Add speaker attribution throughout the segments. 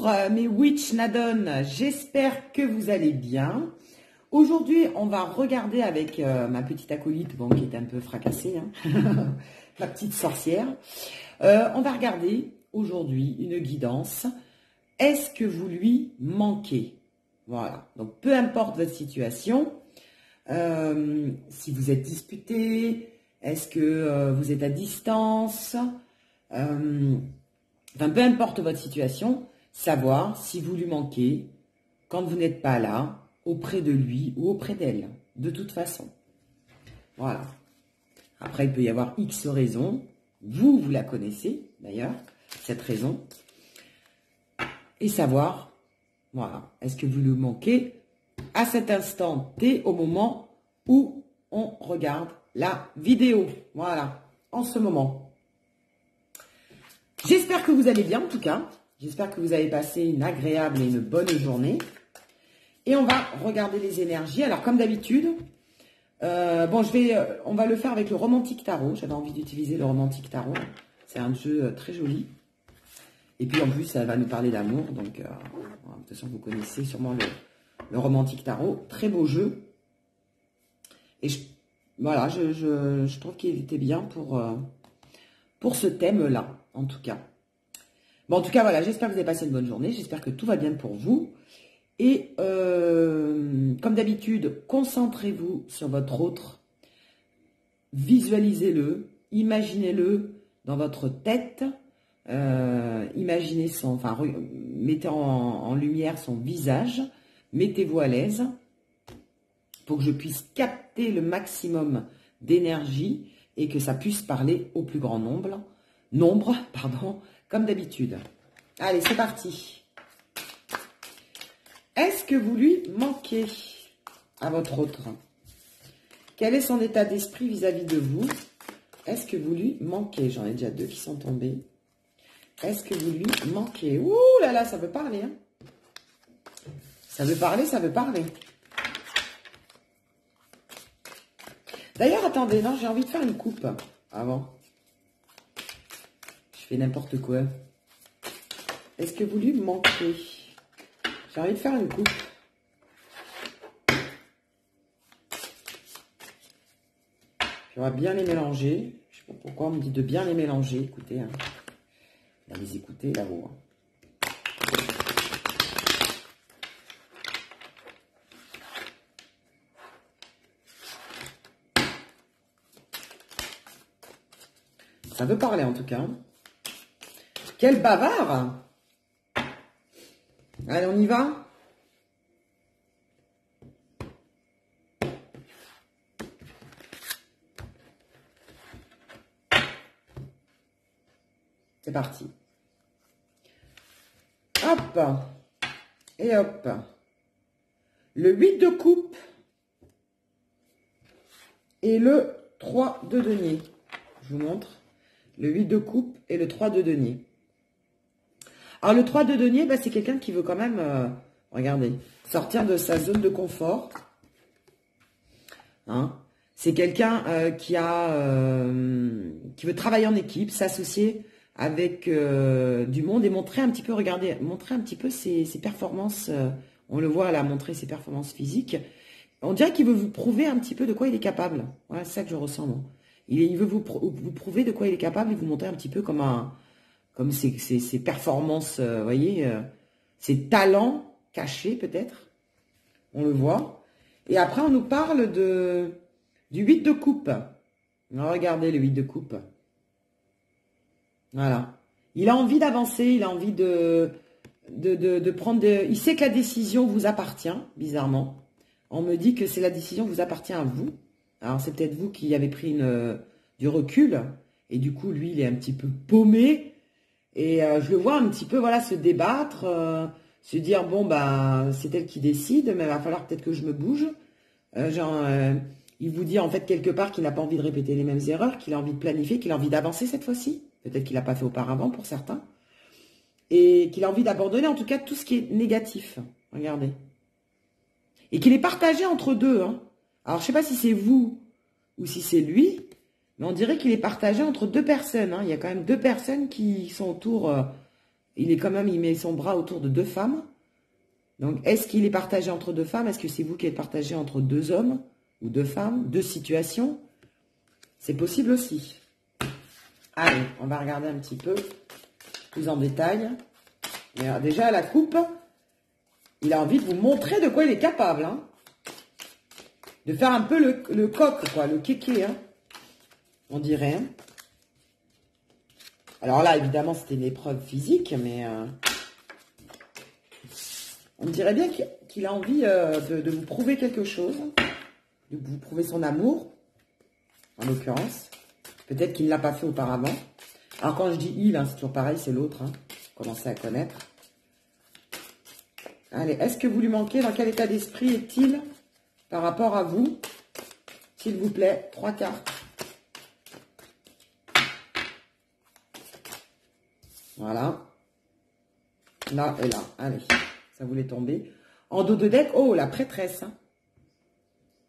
Speaker 1: Bonjour mes Witch Nadon, j'espère que vous allez bien. Aujourd'hui, on va regarder avec ma petite acolyte, bon, qui est un peu fracassée, hein, ma petite sorcière. On va regarder aujourd'hui une guidance. Est-ce que vous lui manquez? Voilà, donc peu importe votre situation, si vous êtes disputé, est-ce que vous êtes à distance, enfin, peu importe votre situation, savoir si vous lui manquez quand vous n'êtes pas là, auprès de lui ou auprès d'elle, de toute façon. Voilà. Après, il peut y avoir X raisons. Vous la connaissez, d'ailleurs, cette raison. Et savoir, voilà, est-ce que vous lui manquez à cet instant T, au moment où on regarde la vidéo. Voilà, en ce moment. J'espère que vous allez bien, en tout cas. J'espère que vous avez passé une agréable et une bonne journée. Et on va regarder les énergies. Alors, comme d'habitude, bon, on va le faire avec le Romantique Tarot. J'avais envie d'utiliser le Romantique Tarot. C'est un jeu très joli. Et puis, en plus, ça va nous parler d'amour. Donc, de toute façon, vous connaissez sûrement le Romantique Tarot. Très beau jeu. Et voilà, je trouve qu'il était bien pour ce thème-là, en tout cas. Bon, en tout cas, voilà, j'espère que vous avez passé une bonne journée. J'espère que tout va bien pour vous. Et comme d'habitude, concentrez-vous sur votre autre. Visualisez-le, imaginez-le dans votre tête. Imaginez mettez en lumière son visage. Mettez-vous à l'aise pour que je puisse capter le maximum d'énergie et que ça puisse parler au plus grand nombre, comme d'habitude. Allez, c'est parti. Est-ce que vous lui manquez à votre autre? Quel est son état d'esprit vis-à-vis de vous? Est-ce que vous lui manquez? J'en ai déjà deux qui sont tombés. Est-ce que vous lui manquez? Ouh là là, ça veut parler. Hein, ça veut parler, ça veut parler. D'ailleurs, attendez, non, j'ai envie de faire une coupe avant. Je fais n'importe quoi. Est-ce que vous lui manquez? J'ai envie de faire une coupe. J'aimerais bien les mélanger. Je ne sais pas pourquoi on me dit de bien les mélanger. Écoutez, hein. On va les écouter là-haut. Hein. Ça veut parler en tout cas. Quel bavard! Allez, on y va? C'est parti. Hop. Et hop. Le 8 de coupe et le 3 de denier. Je vous montre. Le 8 de coupe et le 3 de denier. Alors, le 3 de denier, bah, c'est quelqu'un qui veut quand même, regardez, sortir de sa zone de confort. Hein, c'est quelqu'un qui veut travailler en équipe, s'associer avec du monde et montrer un petit peu, regardez, montrer un petit peu ses performances. On le voit là, montrer ses performances physiques. On dirait qu'il veut vous prouver un petit peu de quoi il est capable. Voilà, c'est ça que je ressens, moi. Il veut vous prouver de quoi il est capable et vous montrer un petit peu comme ses performances, vous voyez, ses talents cachés peut-être. On le voit. Et après, on nous parle du 8 de coupe. Alors, regardez le 8 de coupe. Voilà. Il a envie d'avancer, il a envie de prendre... Il sait que la décision vous appartient, bizarrement. On me dit que c'est la décision vous appartient à vous. Alors, c'est peut-être vous qui avez pris du recul. Et du coup, lui, il est un petit peu paumé. Et je le vois un petit peu, voilà, se débattre, se dire, bon, bah, c'est elle qui décide, mais il va falloir peut-être que je me bouge. Il vous dit, en fait, quelque part, qu'il n'a pas envie de répéter les mêmes erreurs, qu'il a envie de planifier, qu'il a envie d'avancer cette fois-ci. Peut-être qu'il n'a pas fait auparavant pour certains. Et qu'il a envie d'abandonner, en tout cas, tout ce qui est négatif. Regardez. Et qu'il est partagé entre deux, hein. Alors, je ne sais pas si c'est vous ou si c'est lui, mais on dirait qu'il est partagé entre deux personnes. Hein. Il y a quand même deux personnes qui sont autour il est quand même, il met son bras autour de 2 femmes. Donc, est-ce qu'il est partagé entre 2 femmes? Est-ce que c'est vous qui êtes partagé entre 2 hommes ou 2 femmes? 2 situations? C'est possible aussi. Allez, on va regarder un petit peu plus en détail. Et alors, déjà, la coupe, il a envie de vous montrer de quoi il est capable. Hein. De faire un peu le coq, quoi, le kéké, hein, on dirait. Hein. Alors là, évidemment, c'était une épreuve physique, mais on dirait bien qu'il a envie de vous prouver quelque chose, de vous prouver son amour, en l'occurrence. Peut-être qu'il ne l'a pas fait auparavant. Alors quand je dis il, hein, c'est toujours pareil, c'est l'autre. Hein. Commencez à connaître. Allez, est-ce que vous lui manquez? Dans quel état d'esprit est-il par rapport à vous? S'il vous plaît, 3 cartes. Voilà. Là et là. Allez, ça voulait tomber. En dos de deck, oh, la prêtresse. Hein.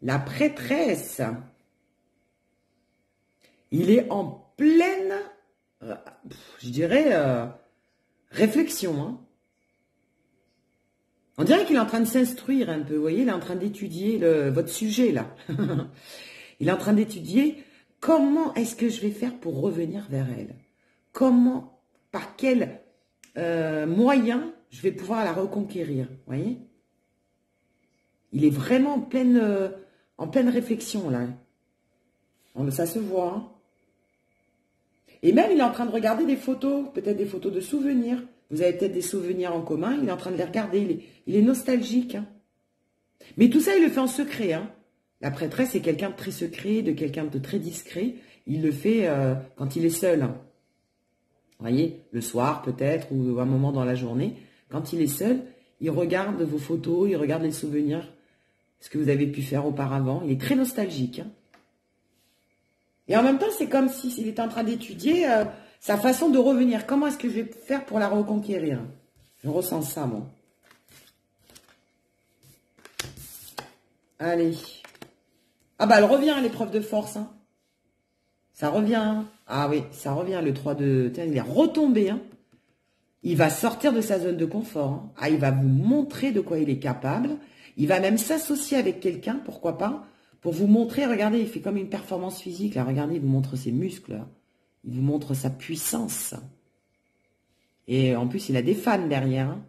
Speaker 1: La prêtresse. Il est en pleine, je dirais, réflexion. Hein. On dirait qu'il est en train de s'instruire un peu. Vous voyez, il est en train d'étudier votre sujet, là. Il est en train d'étudier comment est-ce que je vais faire pour revenir vers elle. Comment, par quel moyen je vais pouvoir la reconquérir. Vous voyez? Il est vraiment en pleine réflexion, là. Ça se voit. Hein. Et même, il est en train de regarder des photos, peut-être des photos de souvenirs. Vous avez peut-être des souvenirs en commun, il est en train de les regarder. Il est nostalgique. Hein. Mais tout ça, il le fait en secret. Hein. La prêtresse est quelqu'un de très secret, de quelqu'un de très discret. Il le fait quand il est seul. Hein. Vous voyez, le soir peut-être, ou un moment dans la journée. Quand il est seul, il regarde vos photos, il regarde les souvenirs, ce que vous avez pu faire auparavant. Il est très nostalgique. Hein. Et en même temps, c'est comme s'il était en train d'étudier sa façon de revenir. Comment est-ce que je vais faire pour la reconquérir? Je ressens ça, moi. Allez. Ah bah, elle revient à l'épreuve de force. Hein. Ça revient. Hein. Ah oui, ça revient, le 3 de... Tiens, il est retombé. Hein. Il va sortir de sa zone de confort. Hein. Ah, il va vous montrer de quoi il est capable. Il va même s'associer avec quelqu'un, pourquoi pas, pour vous montrer, regardez, il fait comme une performance physique. Là, regardez, il vous montre ses muscles. Là. Il vous montre sa puissance. Et en plus, il a des fans derrière. Hein.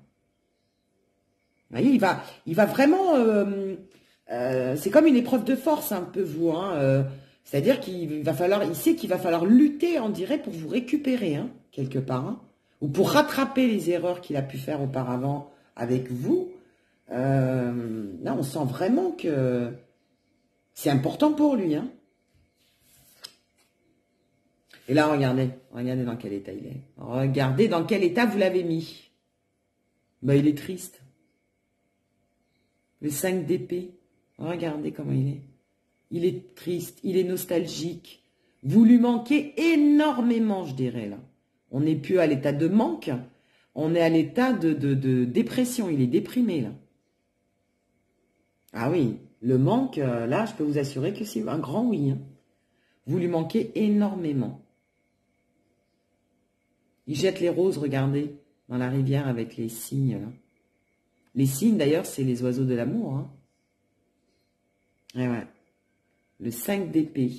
Speaker 1: Vous voyez, il va vraiment... c'est comme une épreuve de force, un peu, vous. Hein, c'est-à-dire qu'il va falloir... Il sait qu'il va falloir lutter, on dirait, pour vous récupérer, hein, quelque part. Hein, ou pour rattraper les erreurs qu'il a pu faire auparavant avec vous. Là, on sent vraiment que... C'est important pour lui. Hein. Et là, regardez dans quel état il est. Regardez dans quel état vous l'avez mis. Ben, il est triste. Le 5 d'épée. Regardez comment il est. Il est triste, il est nostalgique. Vous lui manquez énormément, je dirais, là. On n'est plus à l'état de manque. On est à l'état de dépression. Il est déprimé, là. Ah oui. Le manque, là, je peux vous assurer que c'est un grand oui. Hein. Vous lui manquez énormément. Il jette les roses, regardez, dans la rivière avec les cygnes. Là. Les cygnes, d'ailleurs, c'est les oiseaux de l'amour. Hein. Et ouais. Le 5 d'épée.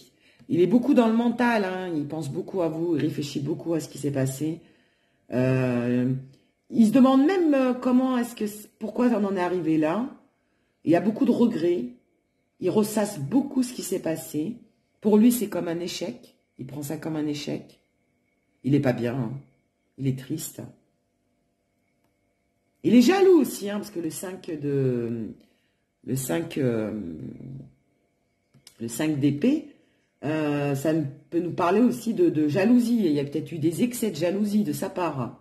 Speaker 1: Il est beaucoup dans le mental. Hein. Il pense beaucoup à vous. Il réfléchit beaucoup à ce qui s'est passé. Il se demande même pourquoi on en est arrivé là. Il y a beaucoup de regrets. Il ressasse beaucoup ce qui s'est passé. Pour lui, c'est comme un échec. Il prend ça comme un échec. Il n'est pas bien. Hein. Il est triste. Il est jaloux aussi, hein, parce que le 5 d'épée, ça peut nous parler aussi de jalousie. Il y a peut-être eu des excès de jalousie de sa part.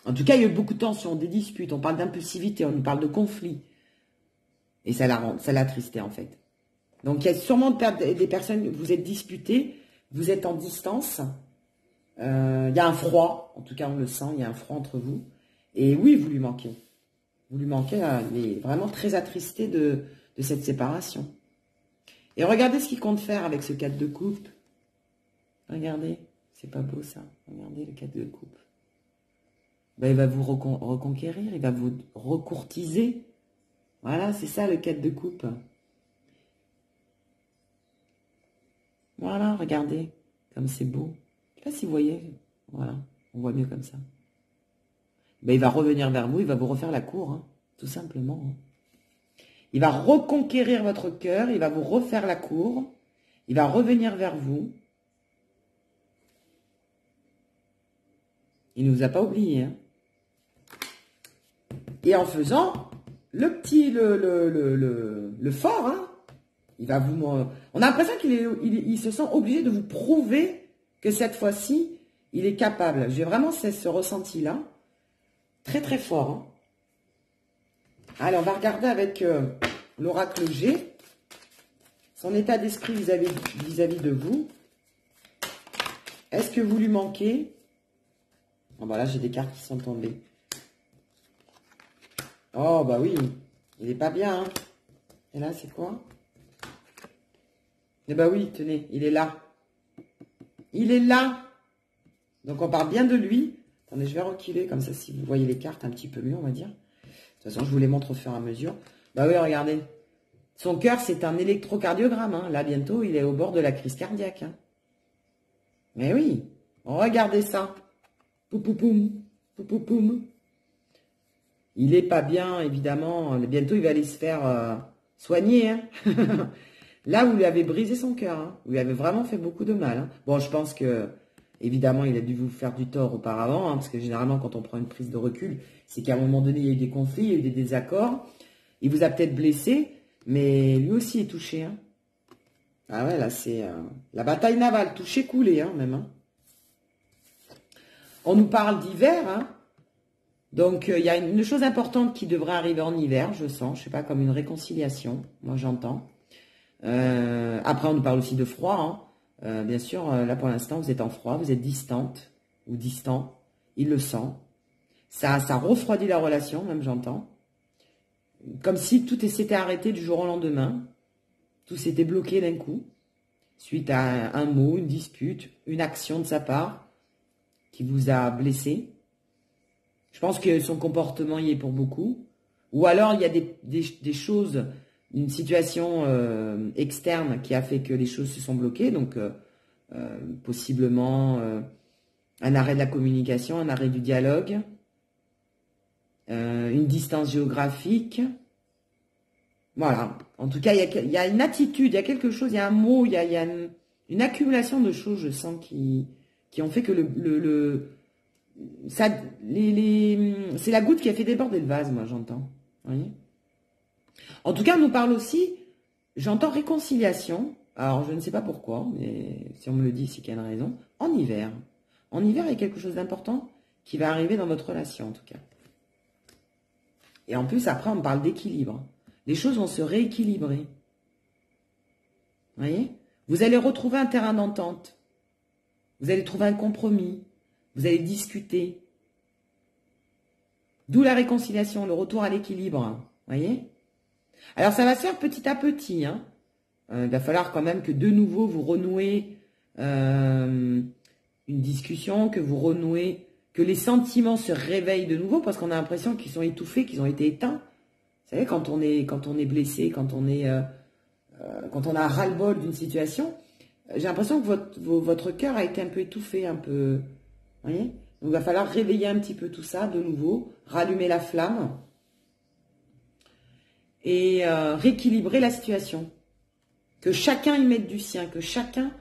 Speaker 1: En tout cas, il y a eu beaucoup de tensions, des disputes. On parle d'impulsivité, on nous parle de conflits. Et ça l'a attristé, en fait. Donc, il y a sûrement des personnes, vous êtes disputés, vous êtes en distance. Il y a un froid, en tout cas, on le sent, il y a un froid entre vous. Et oui, vous lui manquez. Vous lui manquez, il est vraiment très attristé de cette séparation. Et regardez ce qu'il compte faire avec ce 4 de coupe. Regardez, c'est pas beau ça. Regardez le 4 de coupe. Ben, il va vous reconquérir, il va vous recourtiser. Voilà, c'est ça le 4 de coupe. Voilà, regardez, comme c'est beau. Je sais pas si vous voyez. Voilà, on voit mieux comme ça. Ben, il va revenir vers vous, il va vous refaire la cour, hein, tout simplement. Hein. Il va reconquérir votre cœur, il va vous refaire la cour, il va revenir vers vous. Il ne vous a pas oublié. Hein. Et en faisant le petit, le fort, hein, il va vous... On a l'impression qu'il se sent obligé de vous prouver que cette fois-ci, il est capable. J'ai vraiment ce ressenti-là. Très, très fort. Hein. Allez, on va regarder avec l'oracle G. Son état d'esprit vis-à-vis de vous. Est-ce que vous lui manquez? Bon, bah là, j'ai des cartes qui sont tombées. Oh, bah oui. Il n'est pas bien. Hein. Et là, c'est quoi? Eh bah oui, tenez, il est là. Il est là. Donc, on parle bien de lui. Attendez, je vais reculer, comme ça, si vous voyez les cartes un petit peu mieux, on va dire. De toute façon, je vous les montre au fur et à mesure. Bah oui, regardez. Son cœur, c'est un électrocardiogramme. Hein. Là, bientôt, il est au bord de la crise cardiaque. Hein. Mais oui, regardez ça. Poupoum, poupoum. Il est pas bien, évidemment. Bientôt, il va aller se faire soigner. Hein. Là, vous lui avez brisé son cœur. Hein. Vous lui avez vraiment fait beaucoup de mal. Hein. Bon, je pense que, évidemment, il a dû vous faire du tort auparavant. Hein, parce que généralement, quand on prend une prise de recul, c'est qu'à un moment donné, il y a eu des conflits, il y a eu des désaccords. Il vous a peut-être blessé, mais lui aussi est touché. Hein. Ah ouais, là, c'est la bataille navale. Touché, coulé, hein, même. Hein. On nous parle d'hiver, hein. Donc, il y a une chose importante qui devrait arriver en hiver, je sens. Je sais pas, comme une réconciliation. Moi, j'entends. Après, on nous parle aussi de froid. Hein. Bien sûr, là, pour l'instant, vous êtes en froid. Vous êtes distante ou distant. Il le sent. Ça refroidit la relation, même, j'entends. Comme si tout s'était arrêté du jour au lendemain. Tout s'était bloqué d'un coup. Suite à un mot, une dispute, une action de sa part qui vous a blessé. Je pense que son comportement y est pour beaucoup. Ou alors, il y a des choses, une situation externe qui a fait que les choses se sont bloquées. Donc, possiblement, un arrêt de la communication, un arrêt du dialogue, une distance géographique. Voilà. En tout cas, il y a une attitude, il y a quelque chose, il y a un mot, il y a une accumulation de choses, je sens, qui ont fait que c'est la goutte qui a fait déborder le vase, moi, j'entends. Vous voyez? En tout cas, on nous parle aussi, j'entends réconciliation. Alors, je ne sais pas pourquoi, mais si on me le dit, c'est qu'il y a une raison. En hiver. En hiver, il y a quelque chose d'important qui va arriver dans votre relation, en tout cas. Et en plus, après, on me parle d'équilibre. Les choses vont se rééquilibrer. Vous voyez? Vous allez retrouver un terrain d'entente. Vous allez trouver un compromis. Vous allez discuter. D'où la réconciliation, le retour à l'équilibre. Vous voyez? Alors, ça va se faire petit à petit. Hein. Il va falloir quand même que de nouveau, vous renouez une discussion, que vous renouez, que les sentiments se réveillent de nouveau, parce qu'on a l'impression qu'ils sont étouffés, qu'ils ont été éteints. Vous savez, quand on est blessé, quand on a ras-le-bol d'une situation, j'ai l'impression que votre cœur a été un peu étouffé, un peu... Vous voyez? Donc, il va falloir réveiller un petit peu tout ça de nouveau, rallumer la flamme et rééquilibrer la situation. Que chacun y mette du sien, que chacun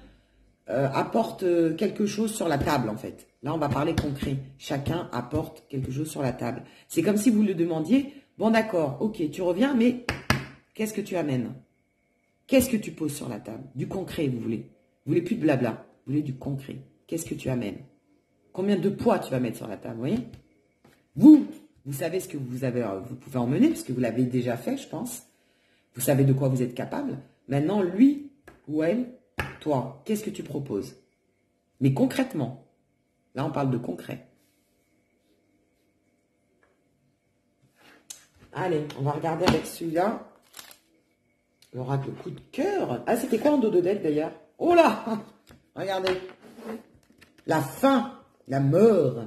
Speaker 1: apporte quelque chose sur la table, en fait. Là, on va parler concret. Chacun apporte quelque chose sur la table. C'est comme si vous le demandiez, bon d'accord, ok, tu reviens, mais qu'est-ce que tu amènes? Qu'est-ce que tu poses sur la table? Du concret, vous voulez. Vous voulez plus de blabla, vous voulez du concret. Qu'est-ce que tu amènes? Combien de poids tu vas mettre sur la table, vous voyez? Vous savez ce que vous pouvez emmener, parce que vous l'avez déjà fait, je pense. Vous savez de quoi vous êtes capable. Maintenant, lui ou elle, toi, qu'est-ce que tu proposes? Mais concrètement, là, on parle de concret. Allez, on va regarder avec celui-là. L'oracle coup de cœur. Ah, c'était quoi en dos de deck, d'ailleurs? Oh là! Regardez. La fin, la mort.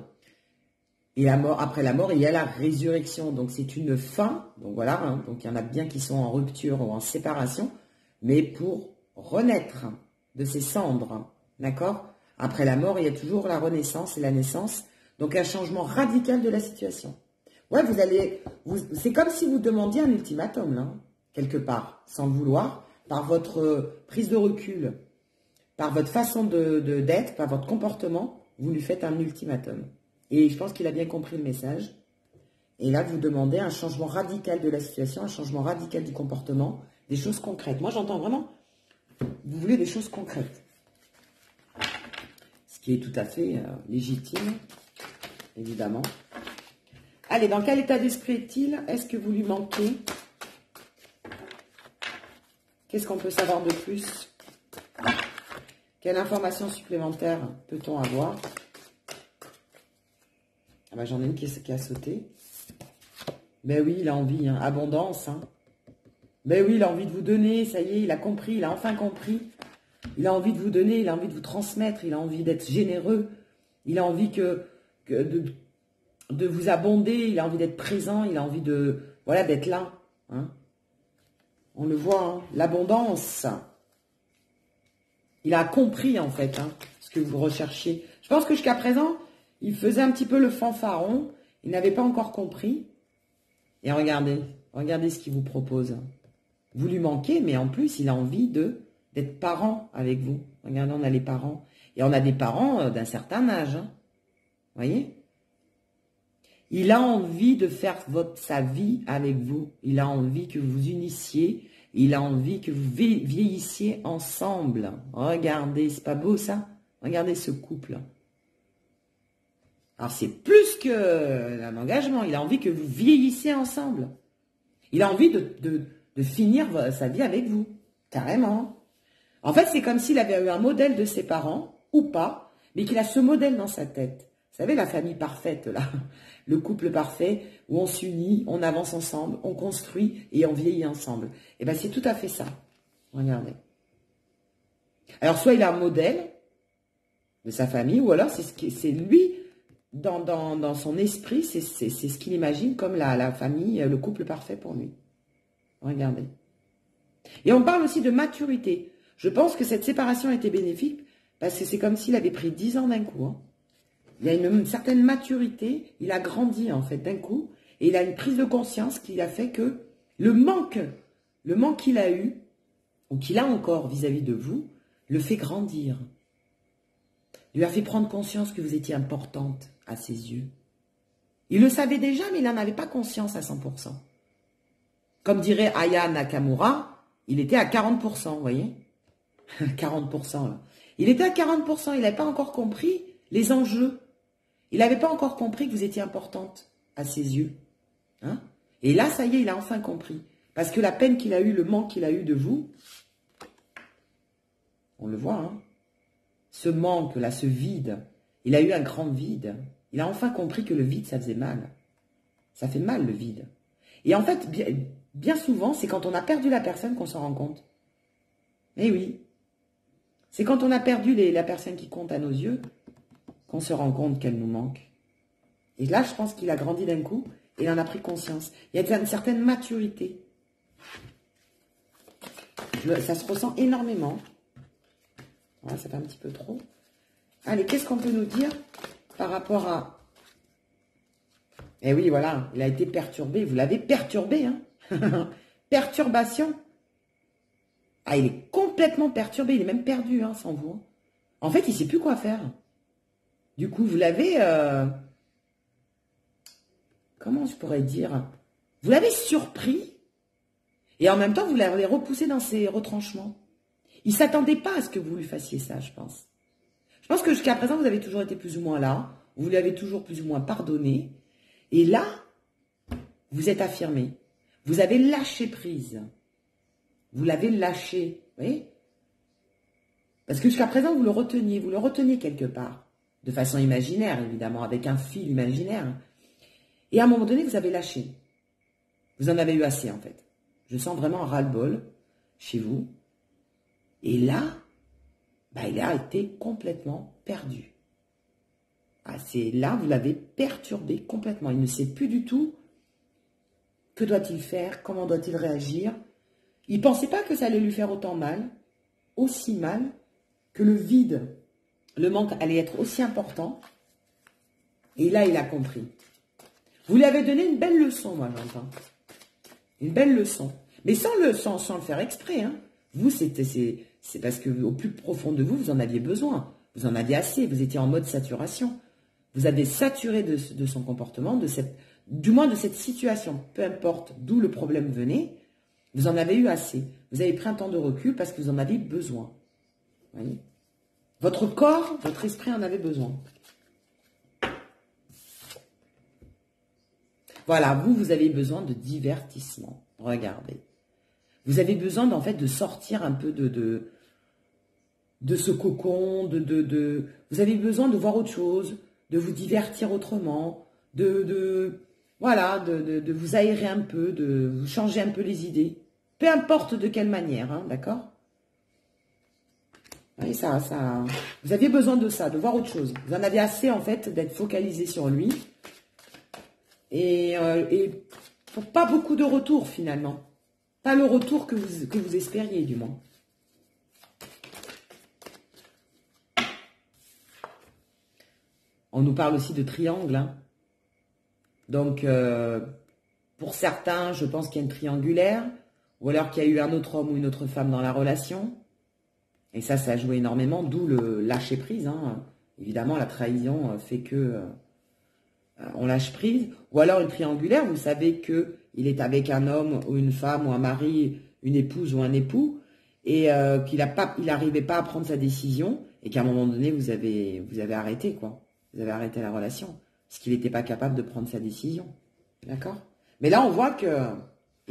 Speaker 1: Et la mort, après la mort, il y a la résurrection. Donc, c'est une fin. Donc, voilà. Hein. Donc, il y en a bien qui sont en rupture ou en séparation. Mais pour renaître de ces cendres. D'accord? Après la mort, il y a toujours la renaissance et la naissance. Donc, un changement radical de la situation. Ouais, c'est comme si vous demandiez un ultimatum, là. Quelque part. Sans le vouloir. Par votre prise de recul. Par votre façon d'être. Par votre comportement. Vous lui faites un ultimatum. Et je pense qu'il a bien compris le message. Et là, vous demandez un changement radical de la situation, un changement radical du comportement, des choses concrètes. Moi, j'entends vraiment, vous voulez des choses concrètes. Ce qui est tout à fait légitime, évidemment. Allez, dans quel état d'esprit est-il? Est-ce que vous lui manquez? Qu'est-ce qu'on peut savoir de plus? Quelle information supplémentaire peut-on avoir? Ah bah, j'en ai une qui a sauté. Ben oui, il a envie, hein. Abondance. Hein. Ben oui, il a envie de vous donner, ça y est, il a compris, il a enfin compris. Il a envie de vous donner, il a envie de vous transmettre, il a envie d'être généreux. Il a envie de vous abonder, il a envie d'être présent, il a envie voilà, d'être là. Hein. On le voit, hein. L'abondance. Il a compris, en fait, hein, ce que vous recherchiez. Je pense que jusqu'à présent, il faisait un petit peu le fanfaron. Il n'avait pas encore compris. Et regardez ce qu'il vous propose. Vous lui manquez, mais en plus, il a envie d'être parent avec vous. Regardez, on a les parents. Et on a des parents d'un certain âge. Hein. Vous voyez? Il a envie de faire sa vie avec vous. Il a envie que vous vous unissiez. Il a envie que vous vieillissiez ensemble. Regardez, c'est pas beau ça? Regardez ce couple. Alors, c'est plus qu'un engagement. Il a envie que vous vieillissiez ensemble. Il a envie de finir sa vie avec vous. Carrément. En fait, c'est comme s'il avait eu un modèle de ses parents, ou pas, mais qu'il a ce modèle dans sa tête. Vous savez, la famille parfaite, là. Le couple parfait, où on s'unit, on avance ensemble, on construit et on vieillit ensemble. Et bien, c'est tout à fait ça. Regardez. Alors, soit il a un modèle de sa famille, ou alors c'est lui... Dans son esprit, c'est ce qu'il imagine comme la famille, le couple parfait pour lui. Regardez. Et on parle aussi de maturité. Je pense que cette séparation a été bénéfique parce que c'est comme s'il avait pris 10 ans d'un coup. Hein. Il y a une certaine maturité, il a grandi en fait d'un coup et il a une prise de conscience qui a fait que le manque qu'il a eu, ou qu'il a encore vis-à-vis de vous, le fait grandir. Lui a fait prendre conscience que vous étiez importante à ses yeux. Il le savait déjà, mais il n'en avait pas conscience à 100%. Comme dirait Aya Nakamura, il était à 40%, vous voyez 40%, là. Il était à 40%, il n'avait pas encore compris les enjeux. Il n'avait pas encore compris que vous étiez importante à ses yeux. Hein. Et là, ça y est, il a enfin compris. Parce que la peine qu'il a eue, le manque qu'il a eu de vous, on le voit, hein. Ce manque, là, ce vide, il a eu un grand vide. Il a enfin compris que le vide, ça faisait mal. Ça fait mal, le vide. Et en fait, bien souvent, c'est quand on a perdu la personne qu'on s'en rend compte. Eh oui. C'est quand on a perdu la personne qui compte à nos yeux qu'on se rend compte qu'elle nous manque. Et là, je pense qu'il a grandi d'un coup et il en a pris conscience. Il y a une certaine maturité. Ça se ressent énormément. Voilà, ça fait un petit peu trop. Allez, qu'est-ce qu'on peut nous dire par rapport à... Eh oui, voilà, il a été perturbé. Vous l'avez perturbé, hein. Perturbation. Ah, il est complètement perturbé. Il est même perdu, hein, sans vous. En fait, il ne sait plus quoi faire. Du coup, vous l'avez... Comment je pourrais dire? Vous l'avez surpris. Et en même temps, vous l'avez repoussé dans ses retranchements. Il ne s'attendait pas à ce que vous lui fassiez ça, je pense. Je pense que jusqu'à présent, vous avez toujours été plus ou moins là. Vous lui avez toujours plus ou moins pardonné. Et là, vous êtes affirmé. Vous avez lâché prise. Vous l'avez lâché. Vous voyez? Parce que jusqu'à présent, vous le reteniez quelque part. De façon imaginaire, évidemment, avec un fil imaginaire. Et à un moment donné, vous avez lâché. Vous en avez eu assez, en fait. Je sens vraiment un ras-le-bol chez vous. Et là, bah, il a été complètement perdu. Ah, c'est là, vous l'avez perturbé complètement. Il ne sait plus du tout que doit-il faire, comment doit-il réagir. Il ne pensait pas que ça allait lui faire autant mal, aussi mal, que le vide, le manque allait être aussi important. Et là, il a compris. Vous lui avez donné une belle leçon, moi, j'entends. Une belle leçon. Mais sans le faire exprès. Hein. Vous, c'est parce que au plus profond de vous, vous en aviez besoin. Vous en aviez assez. Vous étiez en mode saturation. Vous avez saturé de son comportement, du moins de cette situation. Peu importe d'où le problème venait, vous en avez eu assez. Vous avez pris un temps de recul parce que vous en avez besoin. Voyez, votre corps, votre esprit en avait besoin. Voilà, vous avez besoin de divertissement. Regardez. Vous avez besoin, en fait, de sortir un peu de ce cocon, vous avez besoin de voir autre chose, de vous divertir autrement, voilà, de vous aérer un peu, de vous changer un peu les idées. Peu importe de quelle manière, hein, d'accord? Oui, vous aviez besoin de ça, de voir autre chose. Vous en avez assez, en fait, d'être focalisé sur lui. Et pas beaucoup de retour, finalement. Pas le retour que vous espériez, du moins. On nous parle aussi de triangle. Hein. Donc, pour certains, je pense qu'il y a une triangulaire. Ou alors qu'il y a eu un autre homme ou une autre femme dans la relation. Et ça a joué énormément, d'où le lâcher prise. Hein. Évidemment, la trahison fait que on lâche prise. Ou alors une triangulaire, vous savez qu'il est avec un homme ou une femme ou un mari, une épouse ou un époux, et qu'il n'arrivait pas à prendre sa décision, et qu'à un moment donné, vous avez arrêté, quoi. Vous avez arrêté la relation, parce qu'il n'était pas capable de prendre sa décision. D'accord? Mais là, on voit qu'il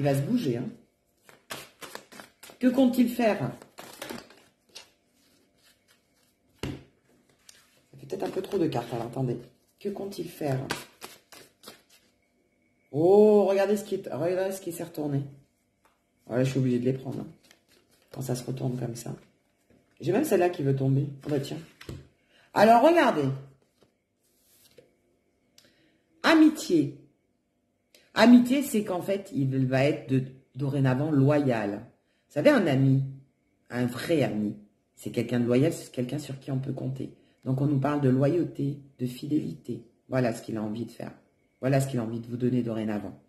Speaker 1: va se bouger. Hein. Que compte-t-il faire? Ça fait peut-être un peu trop de cartes, alors attendez. Que compte-t-il faire? Oh, regardez ce qui s'est retourné. Voilà, je suis obligée de les prendre. Hein, quand ça se retourne comme ça. J'ai même celle-là qui veut tomber. Oh bah tiens. Alors, regardez. Amitié. Amitié, c'est qu'en fait, il va être dorénavant loyal. Vous savez, un ami, un vrai ami, c'est quelqu'un de loyal, c'est quelqu'un sur qui on peut compter. Donc, on nous parle de loyauté, de fidélité. Voilà ce qu'il a envie de faire. Voilà ce qu'il a envie de vous donner dorénavant.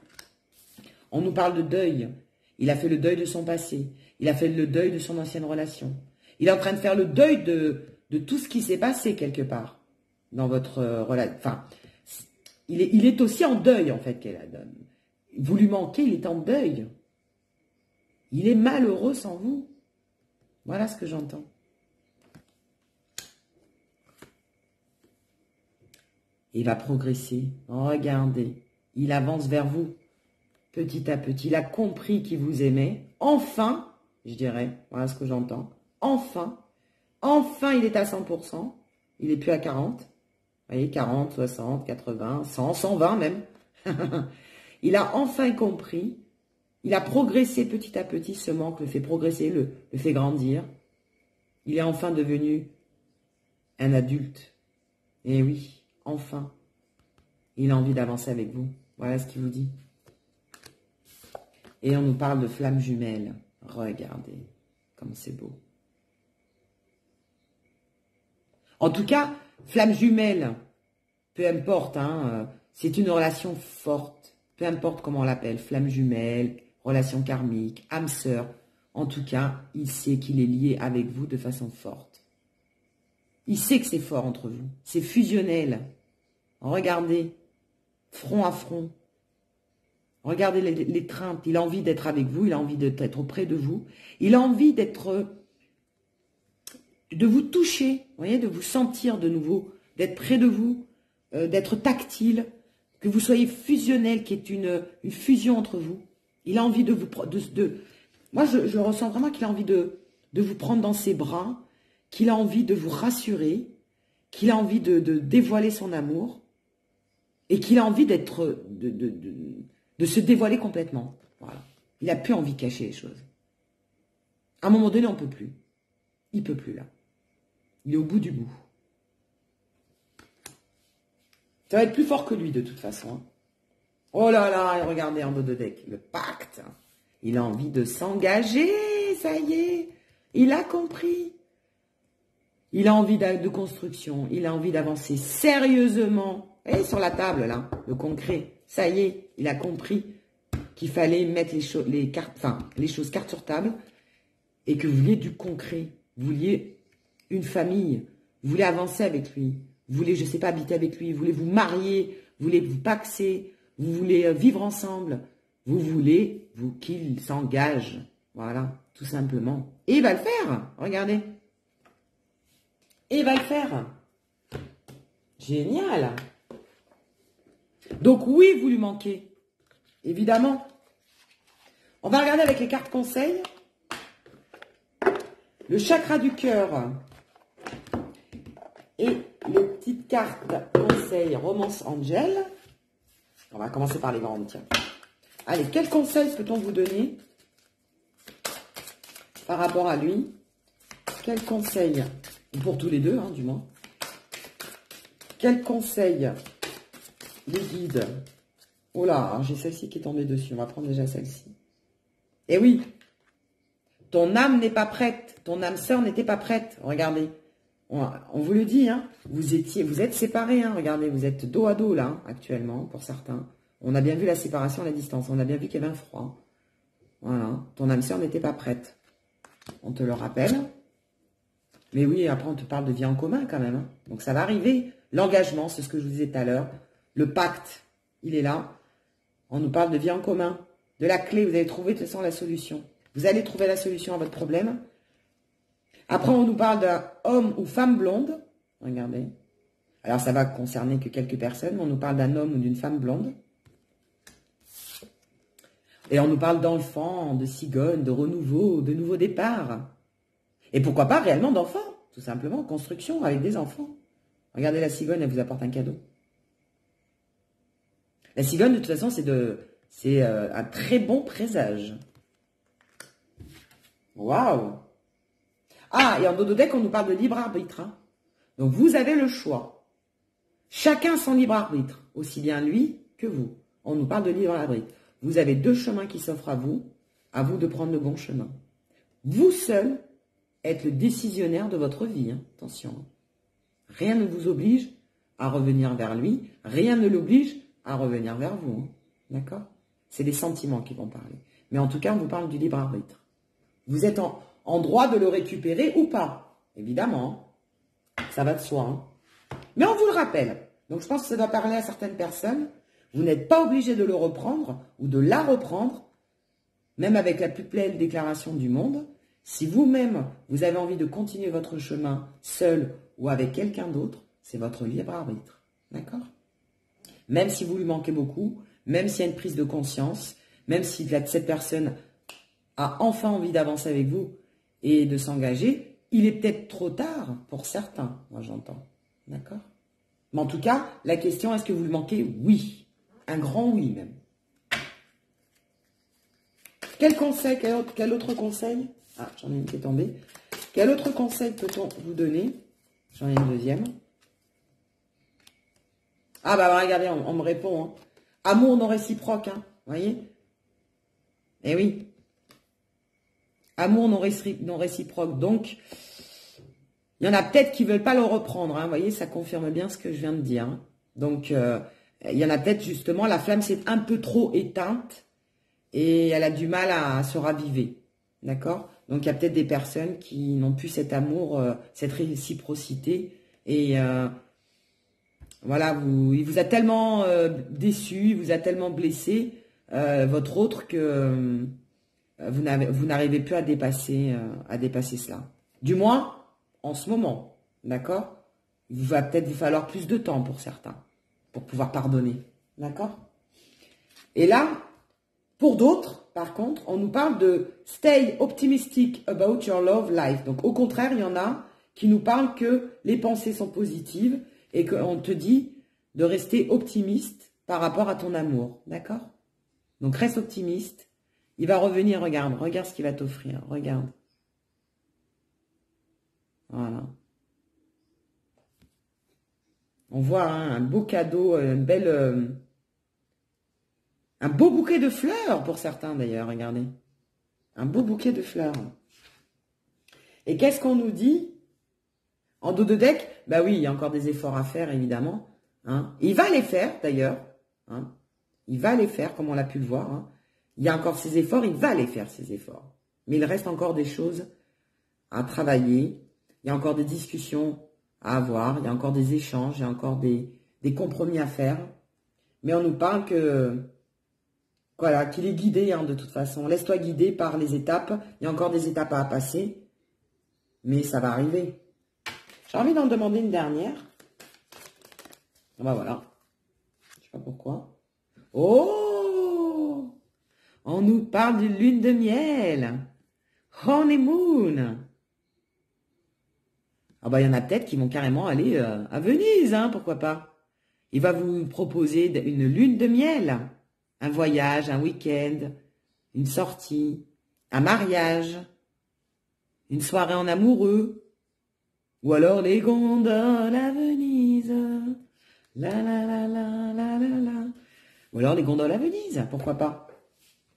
Speaker 1: On nous parle de deuil. Il a fait le deuil de son passé. Il a fait le deuil de son ancienne relation. Il est en train de faire le deuil de tout ce qui s'est passé quelque part dans votre relation. Enfin, il est aussi en deuil, en fait. Vous lui manquez, il est en deuil. Il est malheureux sans vous. Voilà ce que j'entends. Il va progresser. Regardez, il avance vers vous. Petit à petit, il a compris qu'il vous aimait. Enfin, je dirais, voilà ce que j'entends. Enfin, il est à 100%. Il n'est plus à 40. Vous voyez, 40, 60, 80, 100, 120 même. Il a enfin compris. Il a progressé petit à petit. Ce manque le fait progresser, le fait grandir. Il est enfin devenu un adulte. Et oui, enfin. Il a envie d'avancer avec vous. Voilà ce qu'il vous dit. Et on nous parle de flammes jumelles. Regardez comme c'est beau. En tout cas, flammes jumelles, peu importe, hein, c'est une relation forte. Peu importe comment on l'appelle, flammes jumelles, relation karmique, âme sœur. En tout cas, il sait qu'il est lié avec vous de façon forte. Il sait que c'est fort entre vous. C'est fusionnel. Regardez, front à front. Regardez l'étreinte. Il a envie d'être avec vous. Il a envie d'être auprès de vous. Il a envie de vous toucher. Vous voyez, de vous sentir de nouveau. D'être près de vous. D'être tactile. Que vous soyez fusionnel, qui est une fusion entre vous. Il a envie de vous... Moi, je ressens vraiment qu'il a envie de vous prendre dans ses bras. Qu'il a envie de vous rassurer. Qu'il a envie de dévoiler son amour. Et qu'il a envie d'être... de se dévoiler complètement. Voilà. Il n'a plus envie de cacher les choses. À un moment donné, on ne peut plus. Il ne peut plus, là. Il est au bout du bout. Ça va être plus fort que lui, de toute façon. Hein. Oh là là, et regardez en dos de deck, le pacte. Il a envie de s'engager, ça y est. Il a compris. Il a envie de construction. Il a envie d'avancer sérieusement. Et sur la table, là, le concret. Ça y est, il a compris qu'il fallait mettre les choses cartes sur table et que vous vouliez du concret. Vous vouliez une famille. Vous voulez avancer avec lui. Vous voulez, je ne sais pas, habiter avec lui. Vous voulez vous marier. Vous voulez vous paxer. Vous voulez vivre ensemble. Vous voulez qu'il s'engage. Voilà, tout simplement. Et il va le faire. Regardez. Et il va le faire. Génial. Donc oui, vous lui manquez. Évidemment. On va regarder avec les cartes conseils. Le chakra du cœur. Et les petites cartes conseils Romance Angel. On va commencer par les grandes, tiens. Allez, quels conseils peut-on vous donner par rapport à lui? Quels conseils, pour tous les deux, hein, du moins. Quels conseils les guides? Oh là, j'ai celle-ci qui est tombée dessus. On va prendre déjà celle-ci. Eh oui, ton âme n'est pas prête. Ton âme sœur n'était pas prête. Regardez. On vous le dit, hein, vous êtes séparés, hein, regardez, vous êtes dos à dos là, hein, actuellement, pour certains. On a bien vu la séparation à la distance, on a bien vu qu'il y avait un froid. Voilà, ton âme sœur n'était pas prête. On te le rappelle. Mais oui, après on te parle de vie en commun quand même. Hein. Donc ça va arriver. L'engagement, c'est ce que je vous disais tout à l'heure. Le pacte, il est là. On nous parle de vie en commun. De la clé, vous allez trouver de toute façon la solution. Vous allez trouver la solution à votre problème. Après, on nous parle d'un homme ou femme blonde. Regardez. Alors, ça va concerner que quelques personnes. On nous parle d'un homme ou d'une femme blonde. Et on nous parle d'enfants, de cigogne, de renouveau, de nouveau départ. Et pourquoi pas réellement d'enfants, tout simplement. Construction avec des enfants. Regardez la cigogne, elle vous apporte un cadeau. La cigogne, de toute façon, c'est un très bon présage. Waouh! Ah, et en dos de deck, on nous parle de libre arbitre. Hein. Donc, vous avez le choix. Chacun son libre arbitre. Aussi bien lui que vous. On nous parle de libre arbitre. Vous avez deux chemins qui s'offrent à vous. À vous de prendre le bon chemin. Vous seul êtes le décisionnaire de votre vie. Hein. Attention. Rien ne vous oblige à revenir vers lui. Rien ne l'oblige à revenir vers vous. Hein. D'accord? C'est les sentiments qui vont parler. Mais en tout cas, on vous parle du libre arbitre. Vous êtes en droit de le récupérer ou pas. Évidemment. Ça va de soi. Hein. Mais on vous le rappelle. Donc, je pense que ça doit parler à certaines personnes. Vous n'êtes pas obligé de le reprendre ou de la reprendre, même avec la plus belle déclaration du monde. Si vous-même, vous avez envie de continuer votre chemin seul ou avec quelqu'un d'autre, c'est votre libre arbitre. D'accord? Même si vous lui manquez beaucoup, même s'il y a une prise de conscience, même si cette personne a enfin envie d'avancer avec vous et de s'engager, il est peut-être trop tard pour certains, moi j'entends. D'accord? Mais en tout cas, la question, est-ce que vous lui manquez? Oui. Un grand oui même. Quel conseil, quel autre conseil? Ah, j'en ai une qui est tombée. Quel autre conseil peut-on vous donner? J'en ai une deuxième. Ah bah regardez, on me répond. Hein. Amour non réciproque, hein, vous voyez? Eh oui. Amour non réciproque. Donc, il y en a peut-être qui ne veulent pas le reprendre. Hein, vous voyez, ça confirme bien ce que je viens de dire. Hein. Donc, il y en a peut-être justement, la flamme s'est un peu trop éteinte et elle a du mal à se raviver. D'accord? Donc, il y a peut-être des personnes qui n'ont plus cet amour, cette réciprocité. Et voilà, il vous a tellement déçu, il vous a tellement blessé, votre autre, que vous n'arrivez plus à dépasser cela. Du moins, en ce moment. D'accord? Il va peut-être vous falloir plus de temps pour certains, pour pouvoir pardonner. D'accord? Et là, pour d'autres, par contre, on nous parle de stay optimistic about your love life. Donc, au contraire, il y en a qui nous parlent que les pensées sont positives et qu'on te dit de rester optimiste par rapport à ton amour. D'accord? Donc, reste optimiste. Il va revenir, regarde ce qu'il va t'offrir. Regarde. Voilà. On voit hein, un beau cadeau, une belle, un beau bouquet de fleurs pour certains d'ailleurs, regardez. Un beau bouquet de fleurs. Et qu'est-ce qu'on nous dit en dos de deck? Bah oui, il y a encore des efforts à faire, évidemment. Hein. Il va les faire, d'ailleurs. Hein. Il va les faire, comme on l'a pu le voir. Hein. Il y a encore ces efforts, il va les faire, ces efforts. Mais il reste encore des choses à travailler. Il y a encore des discussions à avoir. Il y a encore des échanges. Il y a encore des compromis à faire. Mais on nous parle que... Voilà, qu'il est guidé, hein, de toute façon. Laisse-toi guider par les étapes. Il y a encore des étapes à passer. Mais ça va arriver. J'ai envie d'en demander une dernière. Ah bah voilà. Je sais pas pourquoi. Oh! On nous parle d'une lune de miel. Honeymoon. Ah bah il y en a peut-être qui vont carrément aller à Venise, hein, pourquoi pas. Il va vous proposer une lune de miel. Un voyage, un week-end, une sortie, un mariage, une soirée en amoureux, ou alors les gondoles à Venise, la la la la la la la, ou alors les gondoles à Venise, pourquoi pas.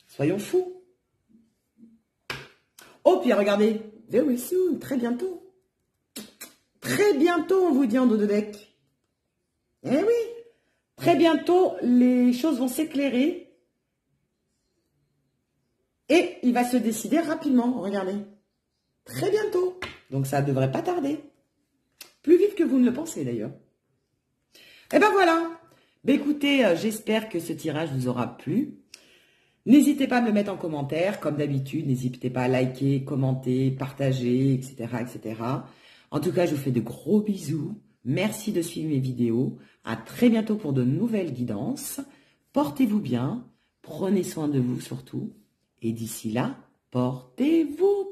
Speaker 1: Soyons fous. Oh, puis regardez, very soon, très bientôt. Très bientôt, on vous dit en dos de deck. Eh oui. Très bientôt, les choses vont s'éclairer et il va se décider rapidement, regardez. Très bientôt. Donc, ça ne devrait pas tarder. Plus vite que vous ne le pensez, d'ailleurs. Et ben voilà. Ben, écoutez, j'espère que ce tirage vous aura plu. N'hésitez pas à me le mettre en commentaire, comme d'habitude. N'hésitez pas à liker, commenter, partager, etc., etc. En tout cas, je vous fais de gros bisous. Merci de suivre mes vidéos. À très bientôt pour de nouvelles guidances. Portez-vous bien. Prenez soin de vous surtout. Et d'ici là, portez-vous